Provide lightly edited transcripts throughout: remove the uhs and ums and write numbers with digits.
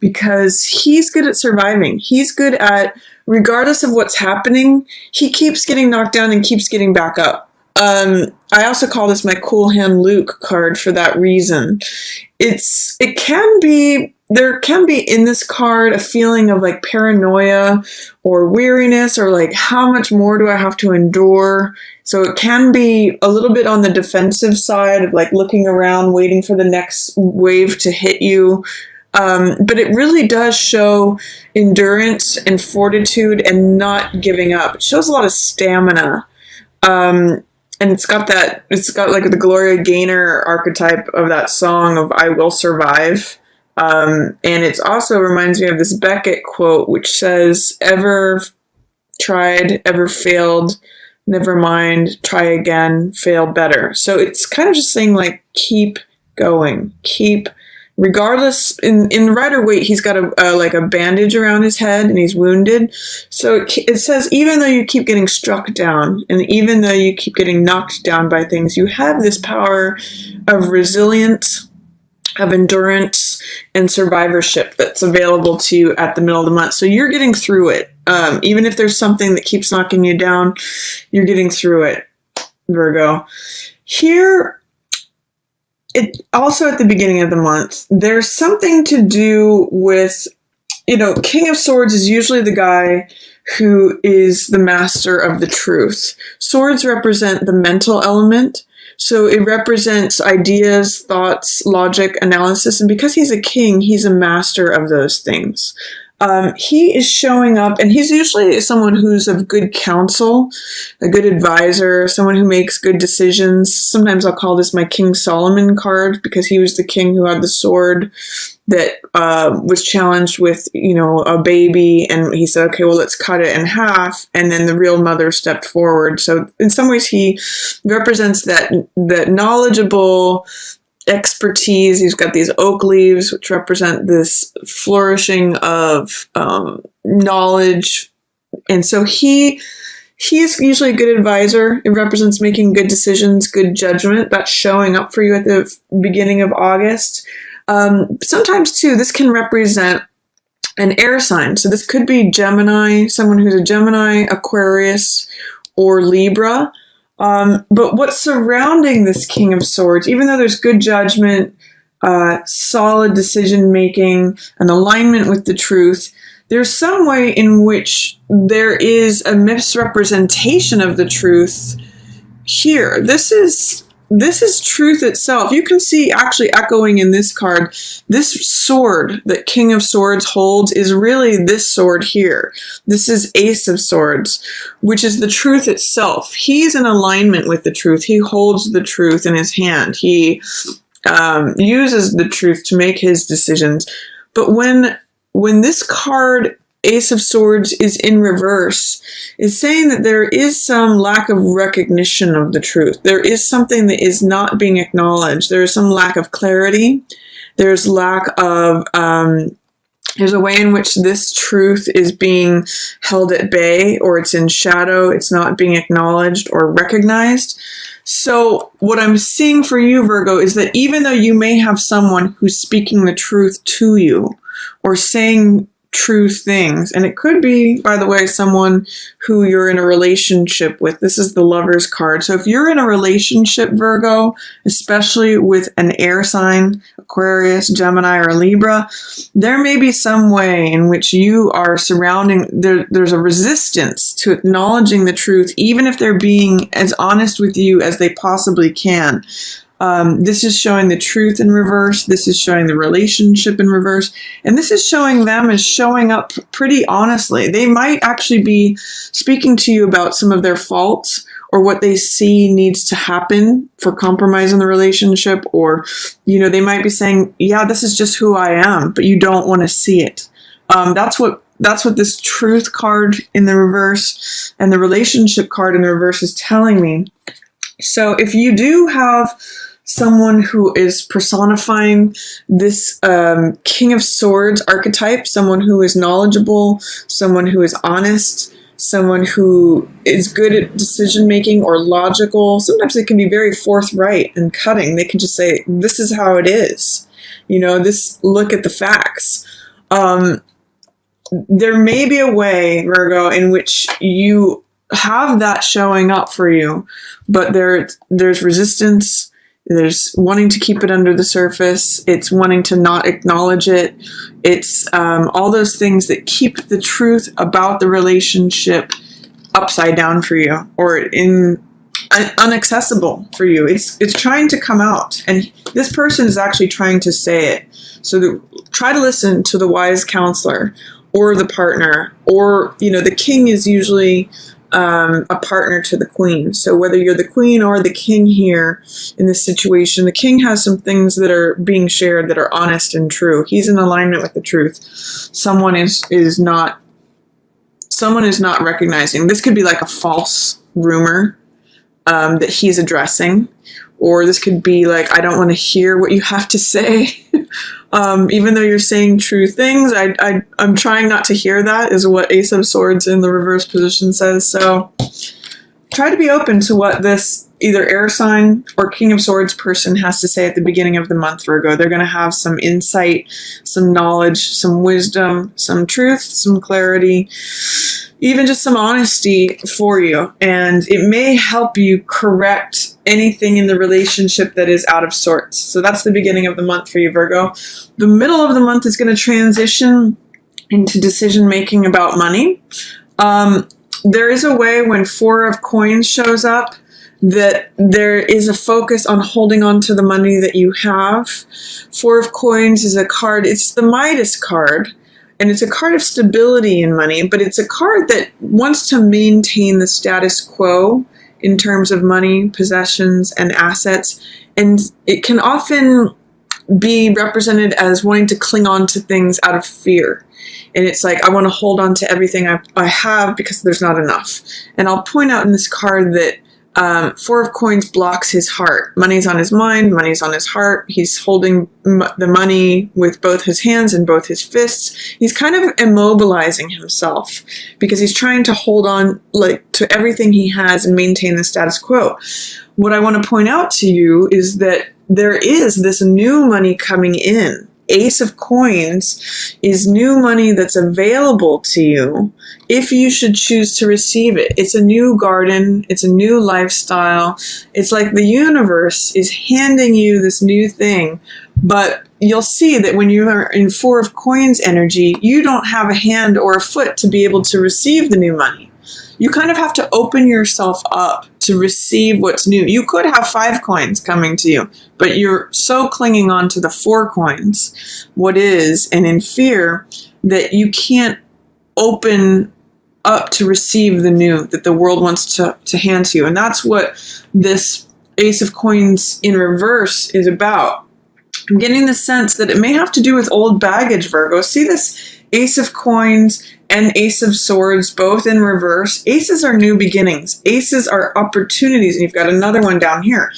because he's good at surviving. He's good at, regardless of what's happening, he keeps getting knocked down and keeps getting back up. I also call this my cool hand Luke card for that reason. There can be in this card a feeling of like paranoia or weariness, or like, how much more do I have to endure? So it can be a little bit on the defensive side of like looking around, waiting for the next wave to hit you. But it really does show endurance and fortitude and not giving up. It shows a lot of stamina. And it's got like the Gloria Gaynor archetype of that song of I Will Survive. And it also reminds me of this Beckett quote, which says, ever tried, ever failed, never mind, try again, fail better. So it's kind of just saying like, keep going, regardless, in Rider-Waite, he's got a bandage around his head and he's wounded. So it says, even though you keep getting struck down and even though you keep getting knocked down by things, you have this power of resilience, of endurance, and survivorship that's available to you at the middle of the month. So you're getting through it. Even if there's something that keeps knocking you down, you're getting through it, Virgo. Here, it also at the beginning of the month, there's something to do with, King of Swords is usually the guy who is the master of the truth. Swords represent the mental element. So it represents ideas, thoughts, logic, analysis. And because he's a king, he's a master of those things. He is showing up, and he's usually someone who's of good counsel, a good advisor, someone who makes good decisions. Sometimes I'll call this my King Solomon card, because he was the king who had the sword that was challenged with, a baby, and he said, okay, well, let's cut it in half, and then the real mother stepped forward. So in some ways, he represents that knowledgeable expertise. He's got these oak leaves, which represent this flourishing of knowledge. And so he's usually a good advisor. It represents making good decisions, good judgment. That's showing up for you at the beginning of August. Sometimes, too, this can represent an air sign. So this could be Gemini, someone who's a Gemini, Aquarius, or Libra. But what's surrounding this King of Swords, even though there's good judgment, solid decision-making, an alignment with the truth, there's some way in which there is a misrepresentation of the truth here. This is truth itself. You can see actually echoing in this card, this sword that King of Swords holds is really this sword here. This is Ace of Swords, which is the truth itself. He's in alignment with the truth. He holds the truth in his hand. He uses the truth to make his decisions. But when this card, Ace of Swords, is in reverse, is saying that there is some lack of recognition of the truth. There is something that is not being acknowledged. There is some lack of clarity. There's lack of, there's a way in which this truth is being held at bay, or it's in shadow. It's not being acknowledged or recognized. So what I'm seeing for you, Virgo, is that even though you may have someone who's speaking the truth to you or saying true things, and it could be, by the way, someone who you're in a relationship with. This is the Lover's card. So if you're in a relationship, Virgo, especially with an air sign, Aquarius, Gemini, or Libra, there may be some way in which you are there's a resistance to acknowledging the truth, even if they're being as honest with you as they possibly can. This is showing the truth in reverse. This is showing the relationship in reverse. And this is showing them as showing up pretty honestly. They might actually be speaking to you about some of their faults or what they see needs to happen for compromise in the relationship. Or, they might be saying, yeah, this is just who I am, but you don't want to see it. That's what this truth card in the reverse and the relationship card in the reverse is telling me. So if you do have someone who is personifying this King of Swords archetype, someone who is knowledgeable, someone who is honest, someone who is good at decision-making or logical. Sometimes they can be very forthright and cutting. They can just say, this is how it is. Look at the facts. There may be a way, Virgo, in which you have that showing up for you, but there's resistance. There's wanting to keep it under the surface. It's wanting to not acknowledge it. It's all those things that keep the truth about the relationship upside down for you, or inaccessible for you. It's trying to come out, and this person is actually trying to say it. So try to listen to the wise counselor or the partner, or the king is usually a partner to the queen. So whether you're the queen or the king here in this situation, the king has some things that are being shared that are honest and true. He's in alignment with the truth. Someone is not recognizing. This could be like a false rumor that he's addressing, or this could be like, I don't want to hear what you have to say. Even though you're saying true things, I'm trying not to hear that, is what Ace of Swords in the reverse position says. So try to be open to what this either air sign or King of Swords person has to say at the beginning of the month, Virgo. They're going to have some insight, some knowledge, some wisdom, some truth, some clarity, even just some honesty for you. And it may help you correct anything in the relationship that is out of sorts. So that's the beginning of the month for you, Virgo. The middle of the month is going to transition into decision making about money. There is a way when Four of Coins shows up that there is a focus on holding on to the money that you have. Four of Coins is a card, it's the Midas card, and it's a card of stability in money, but it's a card that wants to maintain the status quo in terms of money, possessions, and assets. And it can often be represented as wanting to cling on to things out of fear. And it's like, I want to hold on to everything I have because there's not enough. And I'll point out in this card that Four of Coins blocks his heart. Money's on his mind, money's on his heart. He's holding the money with both his hands and both his fists. He's kind of immobilizing himself because he's trying to hold on to everything he has and maintain the status quo. What I want to point out to you is that there is this new money coming in. Ace of Coins is new money that's available to you if you should choose to receive it. It's a new garden. It's a new lifestyle. It's like the universe is handing you this new thing. But you'll see that when you are in Four of Coins energy, you don't have a hand or a foot to be able to receive the new money. You kind of have to open yourself up to receive what's new. You could have 5 coins coming to you, but you're so clinging on to the 4 coins, what is, and in fear that you can't open up to receive the new that the world wants to hand to you. And that's what this Ace of Coins in reverse is about. I'm getting the sense that it may have to do with old baggage, Virgo. See this Ace of Coins and Ace of Swords, both in reverse. Aces are new beginnings. Aces are opportunities, and you've got another one down here.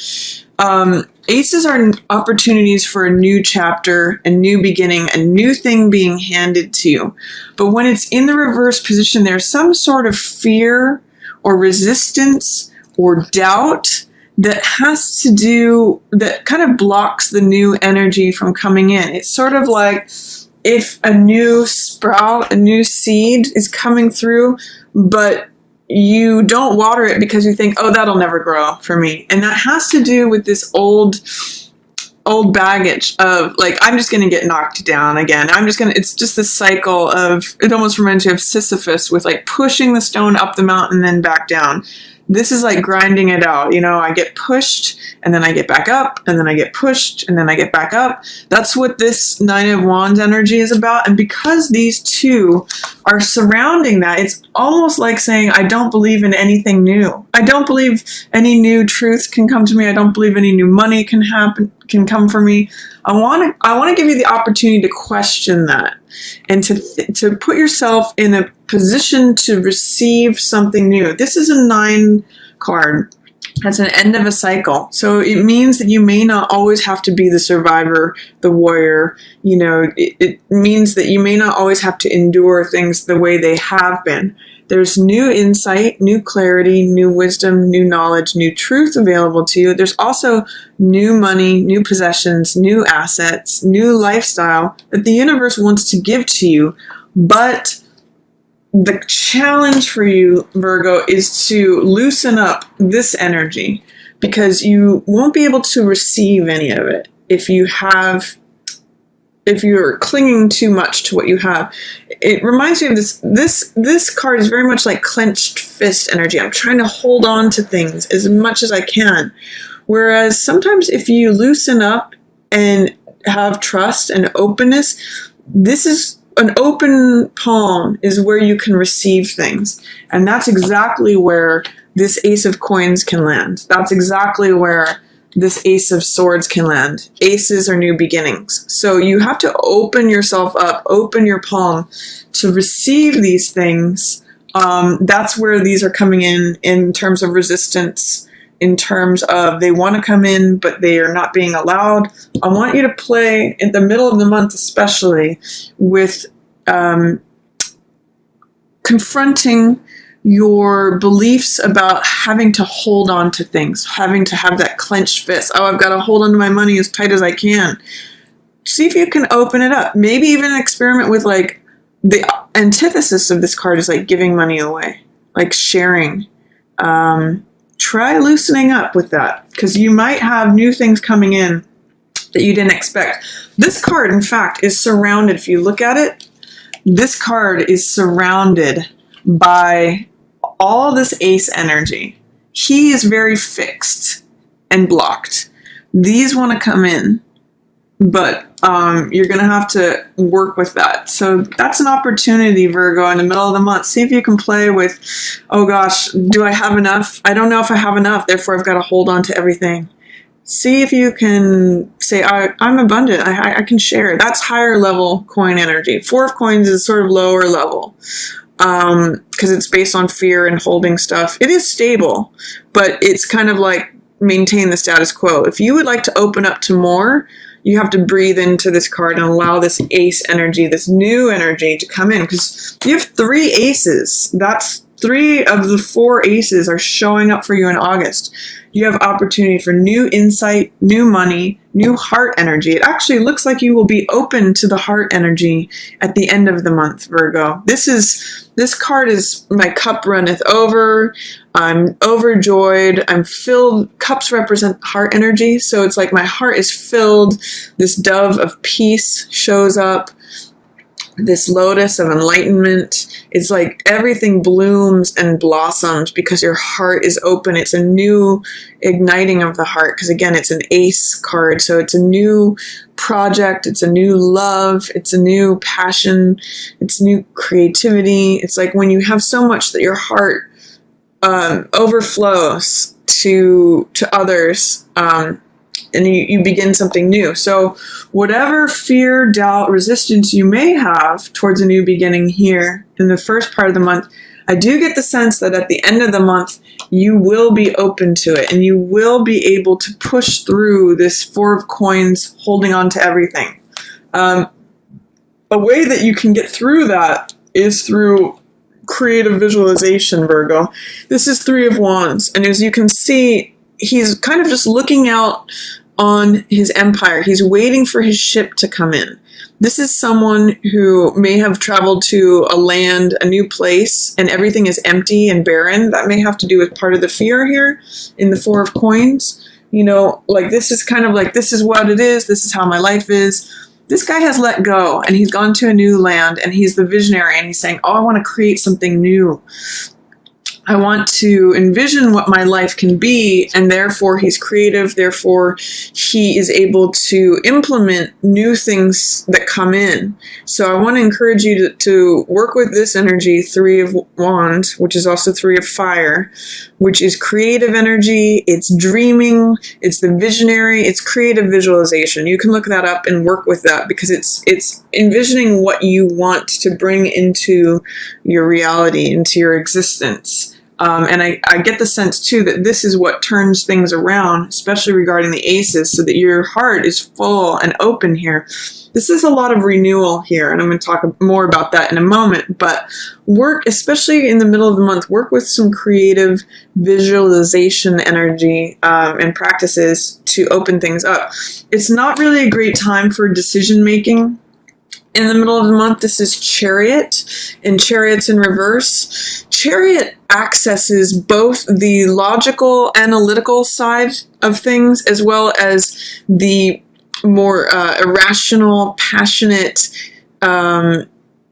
Aces are opportunities for a new chapter, a new beginning, a new thing being handed to you. But when it's in the reverse position, there's some sort of fear or resistance or doubt that has to do, that kind of blocks the new energy from coming in. It's sort of like if a new sprout, a new seed is coming through, but you don't water it because you think, oh, that'll never grow for me. And that has to do with this old baggage of like, I'm just going to get knocked down again. It's just this cycle of, it almost reminds me of Sisyphus with like pushing the stone up the mountain and then back down. This is like grinding it out. I get pushed and then I get back up and then I get pushed and then I get back up. That's what this Nine of Wands energy is about. And because these two are surrounding that, it's almost like saying, I don't believe in anything new. I don't believe any new truths can come to me. I don't believe any new money can come for me. I want to give you the opportunity to question that and to put yourself in a position to receive something new. This is a 9 card. That's an end of a cycle. So it means that you may not always have to be the survivor, the warrior. It means that you may not always have to endure things the way they have been. There's new insight, new clarity, new wisdom, new knowledge, new truth available to you. There's also new money, new possessions, new assets, new lifestyle that the universe wants to give to you. But the challenge for you, Virgo, is to loosen up this energy, because you won't be able to receive any of it if you're clinging too much to what you have. It reminds me of this card is very much like clenched fist energy. I'm trying to hold on to things as much as I can. Whereas sometimes if you loosen up and have trust and openness, this is an open palm is where you can receive things. And that's exactly where this Ace of Coins can land. That's exactly where this Ace of Swords can land. Aces are new beginnings. So you have to open yourself up, open your palm to receive these things. That's where these are coming in terms of resistance, in terms of they want to come in, but they are not being allowed. I want you to play in the middle of the month, especially with confronting your beliefs about having to hold on to things, having to have that clenched fist. Oh, I've got to hold on to my money as tight as I can. See if you can open it up. Maybe even experiment with, like, the antithesis of this card is like giving money away, like sharing. Try loosening up with that, because you might have new things coming in that you didn't expect. This card, in fact, is surrounded. If you look at it, this card is surrounded by all this ace energy. He is very fixed and blocked. These want to come in, but you're going to have to work with that. So that's an opportunity, Virgo, in the middle of the month. See if you can play with, oh gosh, do I have enough? I don't know if I have enough, therefore I've got to hold on to everything. See if you can say, I'm abundant, I can share. That's higher level coin energy. Four of Coins is sort of lower level, because it's based on fear and holding stuff. It is stable, but it's kind of like maintain the status quo. If you would like to open up to more, you have to breathe into this card and allow this ace energy, this new energy, to come in, because you have 3 aces. That's 3 of the 4 aces are showing up for you in August. You have opportunity for new insight, new money, new heart energy. It actually looks like you will be open to the heart energy at the end of the month, Virgo. This card is my cup runneth over. I'm overjoyed. I'm filled. Cups represent heart energy. So it's like my heart is filled. This dove of peace shows up. This lotus of enlightenment. It's like everything blooms and blossoms because your heart is open. It's a new igniting of the heart, because again, it's an ace card. So it's a new project. It's a new love. It's a new passion. It's new creativity. It's like when you have so much that your heart overflows to others, and you begin something new. So whatever fear, doubt, resistance you may have towards a new beginning here in the first part of the month, I do get the sense that at the end of the month, you will be open to it, and you will be able to push through this 4 of Coins holding on to everything. A way that you can get through that is through creative visualization, Virgo. This is 3 of Wands, and as you can see, he's kind of just looking out on his empire. He's waiting for his ship to come in. This is someone who may have traveled to a land, a new place, and everything is empty and barren. That may have to do with part of the fear here in the 4 of Coins. You know, like this is kind of like, this is what it is. This is how my life is. This guy has let go, and he's gone to a new land, and he's the visionary, and he's saying, oh, I want to create something new. I want to envision what my life can be, and therefore he's creative, therefore he is able to implement new things that come in. So I want to encourage you to work with this energy, 3 of Wands, which is also 3 of Fire, which is creative energy, it's dreaming, it's the visionary, it's creative visualization. You can look that up and work with that, because it's envisioning what you want to bring into your reality, into your existence. And I get the sense too that this is what turns things around, especially regarding the aces, so that your heart is full and open here. This is a lot of renewal here, and I'm going to talk more about that in a moment. But work, especially in the middle of the month, work with some creative visualization energy and practices to open things up. It's not really a great time for decision making. In the middle of the month, this is Chariot, and Chariot's in reverse. Chariot accesses both the logical, analytical side of things, as well as the more irrational, passionate,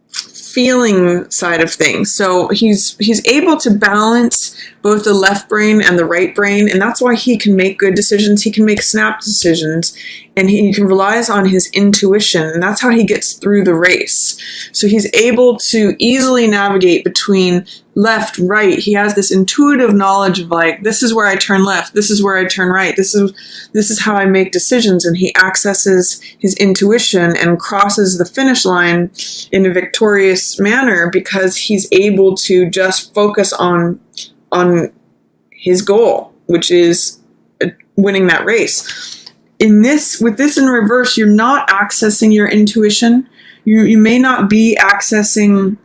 feeling side of things. So he's able to balance both the left brain and the right brain, and that's why he can make good decisions. He can make snap decisions, and he can relies on his intuition, and that's how he gets through the race. So he's able to easily navigate between left, right. He has this intuitive knowledge of like, this is where I turn left, this is where I turn right, this is how I make decisions, and he accesses his intuition and crosses the finish line in a victorious manner because he's able to just focus on his goal, which is winning that race. With this in reverse, you're not accessing your intuition. You may not be accessing,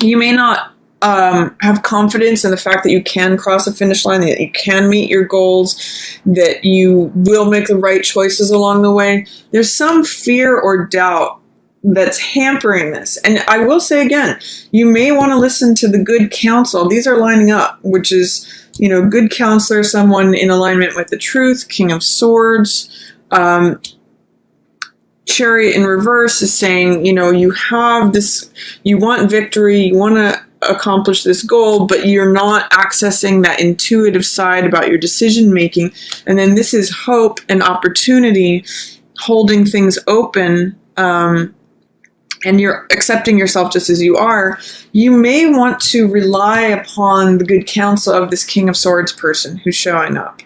you may not have confidence in the fact that you can cross a finish line, that you can meet your goals, that you will make the right choices along the way. There's some fear or doubt that's hampering this. And I will say again, you may want to listen to the good counsel. These are lining up, which is, good counselor, someone in alignment with the truth, King of Swords. Chariot in reverse is saying, you have this, you want victory, you want to accomplish this goal, but you're not accessing that intuitive side about your decision making. And then this is hope and opportunity, holding things open, and you're accepting yourself just as you are. You may want to rely upon the good counsel of this King of Swords person who's showing up.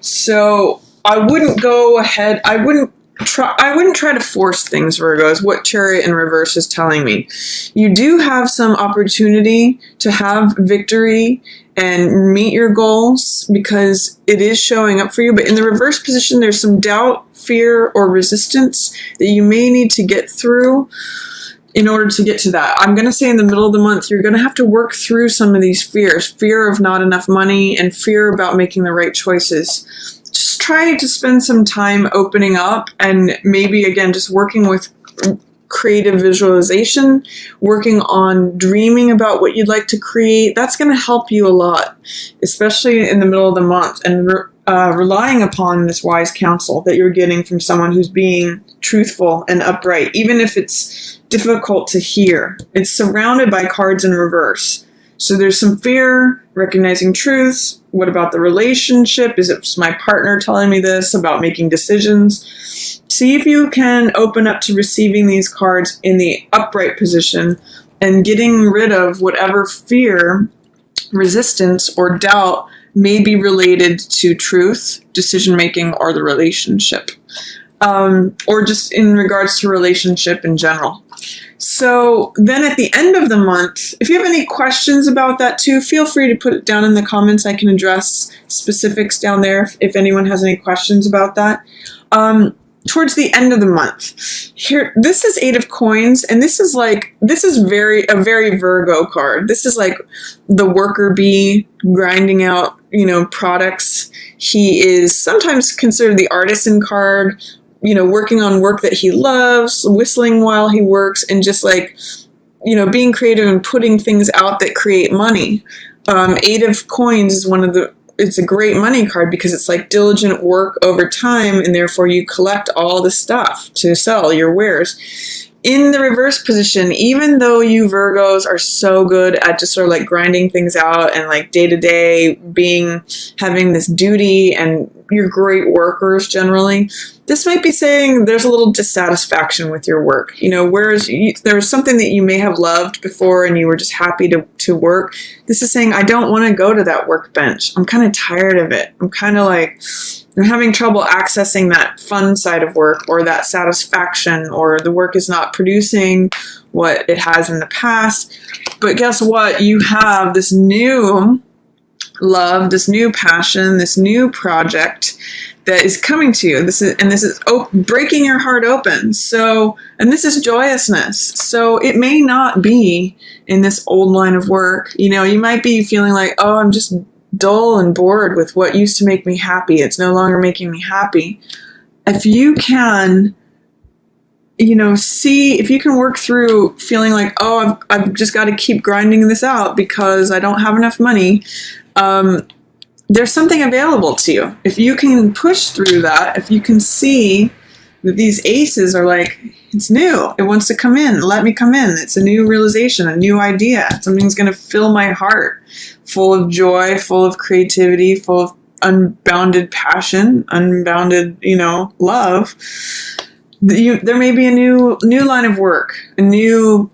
So I wouldn't go ahead, I wouldn't try to force things, Virgo, is what Chariot in reverse is telling me. You do have some opportunity to have victory and meet your goals because it is showing up for you. But in the reverse position, there's some doubt, fear, or resistance that you may need to get through in order to get to that. I'm going to say in the middle of the month, you're going to have to work through some of these fears. Fear of not enough money and fear about making the right choices. Just try to spend some time opening up and maybe, again, just working with creative visualization, working on dreaming about what you'd like to create. That's going to help you a lot, especially in the middle of the month, and relying upon this wise counsel that you're getting from someone who's being truthful and upright, even if it's difficult to hear. It's surrounded by cards in reverse. So there's some fear, recognizing truths. What about the relationship? Is it my partner telling me this about making decisions? See if you can open up to receiving these cards in the upright position and getting rid of whatever fear, resistance, or doubt may be related to truth, decision-making, or the relationship. Or just in regards to relationship in general. So then at the end of the month, if you have any questions about that too, feel free to put it down in the comments. I can address specifics down there if anyone has any questions about that. Towards the end of the month, here, this is 8 of Coins, and this is a very Virgo card. This is like the worker bee grinding out, products. He is sometimes considered the artisan card, working on work that he loves, whistling while he works, and just being creative and putting things out that create money. 8 of Coins is it's a great money card because it's like diligent work over time, and therefore you collect all the stuff to sell your wares. In the reverse position, even though you Virgos are so good at just sort of like grinding things out and like day to day having this duty, and you're great workers generally, this might be saying there's a little dissatisfaction with your work. Whereas there was something that you may have loved before and you were just happy to work. This is saying, I don't want to go to that workbench. I'm kind of tired of it. I'm having trouble accessing that fun side of work, or that satisfaction, or the work is not producing what it has in the past. But guess what? You have this new love, this new passion, this new project that is coming to you. This is breaking your heart open. So, and this is joyousness. So it may not be in this old line of work. You know, you might be feeling like, oh, I'm just dull and bored with what used to make me happy. It's no longer making me happy. If you can, you know, see if you can work through feeling like, oh, I've just got to keep grinding this out because I don't have enough money. There's something available to you. If you can push through that, if you can see that these aces are like, it's new. It wants to come in. Let me come in. It's a new realization, a new idea. Something's going to fill my heart full of joy, full of creativity, full of unbounded passion, unbounded, you know, love. There may be a new line of work, a new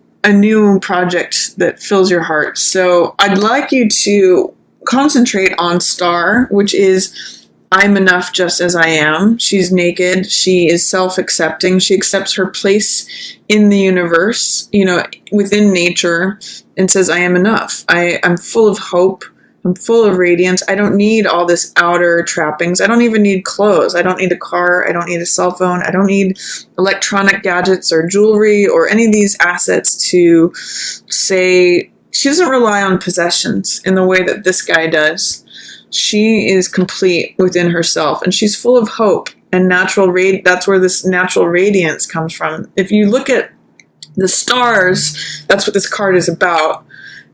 project that fills your heart. So I'd like you to concentrate on star, which is I'm enough just as I am. She's naked. She is self-accepting. She accepts her place in the universe, you know, within nature, and says, I am enough. I'm full of hope. I'm full of radiance. I don't need all this outer trappings. I don't even need clothes. I don't need a car. I don't need a cell phone. I don't need electronic gadgets or jewelry or any of these assets to say. She doesn't rely on possessions in the way that this guy does. She is complete within herself, and she's full of hope and that's where this natural radiance comes from. If you look at the stars, that's what this card is about.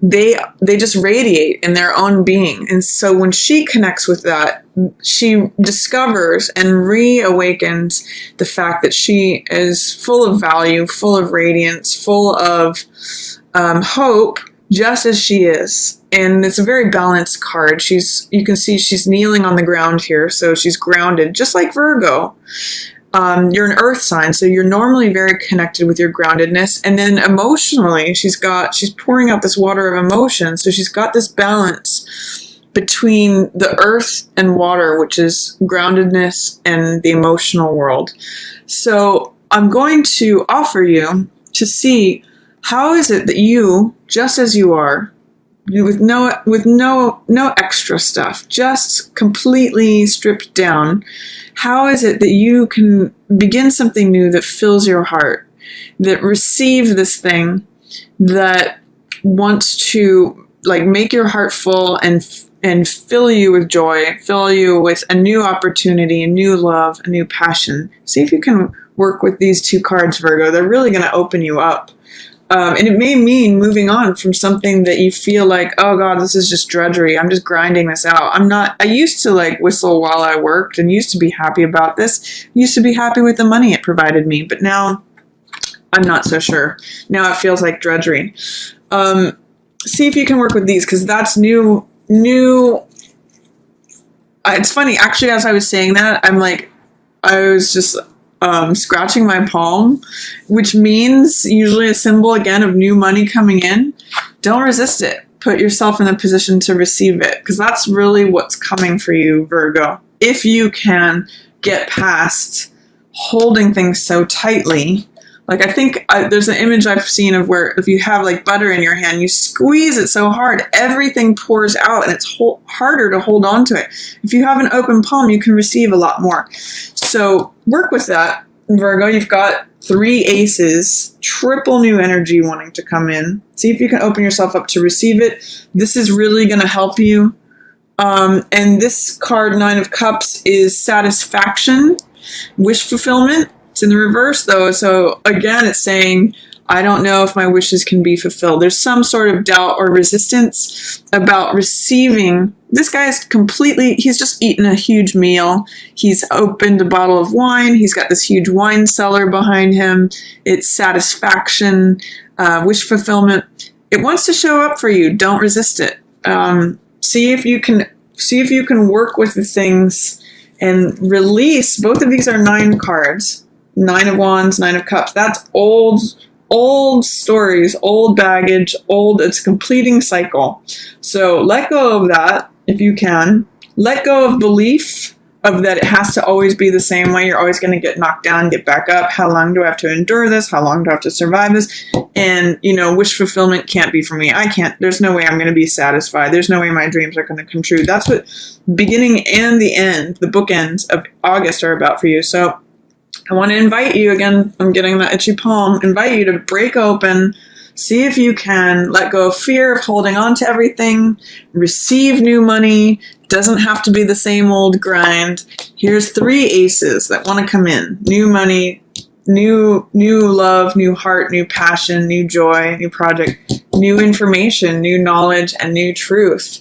They just radiate in their own being. And so when she connects with that, she discovers and reawakens the fact that she is full of value, full of radiance, full of hope, just as she is. And it's a very balanced card. You can see she's kneeling on the ground here, so she's grounded, just like Virgo. You're an earth sign, so you're normally very connected with your groundedness. And then emotionally, she's pouring out this water of emotion. So she's got this balance between the earth and water, which is groundedness and the emotional world. So I'm going to offer you to see how is it that you, just as you are, with no extra stuff, just completely stripped down, how is it that you can begin something new that fills your heart, that receive this thing that wants to like make your heart full and fill you with joy, fill you with a new opportunity, a new love, a new passion. See if you can work with these two cards, Virgo. They're really going to open you up. And it may mean moving on from something that you feel like, oh God, this is just drudgery. I'm just grinding this out. I used to like whistle while I worked and used to be happy about this. Used to be happy with the money it provided me, but now I'm not so sure. Now it feels like drudgery. See if you can work with these, because that's new. It's funny, actually, as I was saying that, I was just scratching my palm, which means usually a symbol again of new money coming in. Don't resist it. Put yourself in the position to receive it, because that's really what's coming for you, Virgo. If you can get past holding things so tightly. Like, I think there's an image I've seen of where if you have like butter in your hand, you squeeze it so hard, everything pours out, and it's harder to hold on to it. If you have an open palm, you can receive a lot more. So work with that, Virgo. You've got 3 aces, triple new energy wanting to come in. See if you can open yourself up to receive it. This is really going to help you. And this card, 9 of Cups, is satisfaction, wish fulfillment. It's in the reverse, though. So again, it's saying, I don't know if my wishes can be fulfilled. There's some sort of doubt or resistance about receiving. This guy's he's just eaten a huge meal. He's opened a bottle of wine. He's got this huge wine cellar behind him. It's satisfaction, wish fulfillment. It wants to show up for you. Don't resist it. See if you can work with the things and release. Both of these are 9 cards. 9 of Wands, 9 of Cups. That's old stories, old baggage, it's a completing cycle. So let go of that if you can. Let go of belief of that it has to always be the same way. You're always going to get knocked down, get back up. How long do I have to endure this? How long do I have to survive this? And, wish fulfillment can't be for me. I can't. There's no way I'm going to be satisfied. There's no way my dreams are going to come true. That's what beginning and the end, the bookends of August are about for you. So I want to invite you, again, I'm getting that itchy palm, invite you to break open, see if you can let go of fear of holding on to everything, receive new money. Doesn't have to be the same old grind. Here's 3 aces that want to come in. New money, new love, new heart, new passion, new joy, new project, new information, new knowledge, and new truth.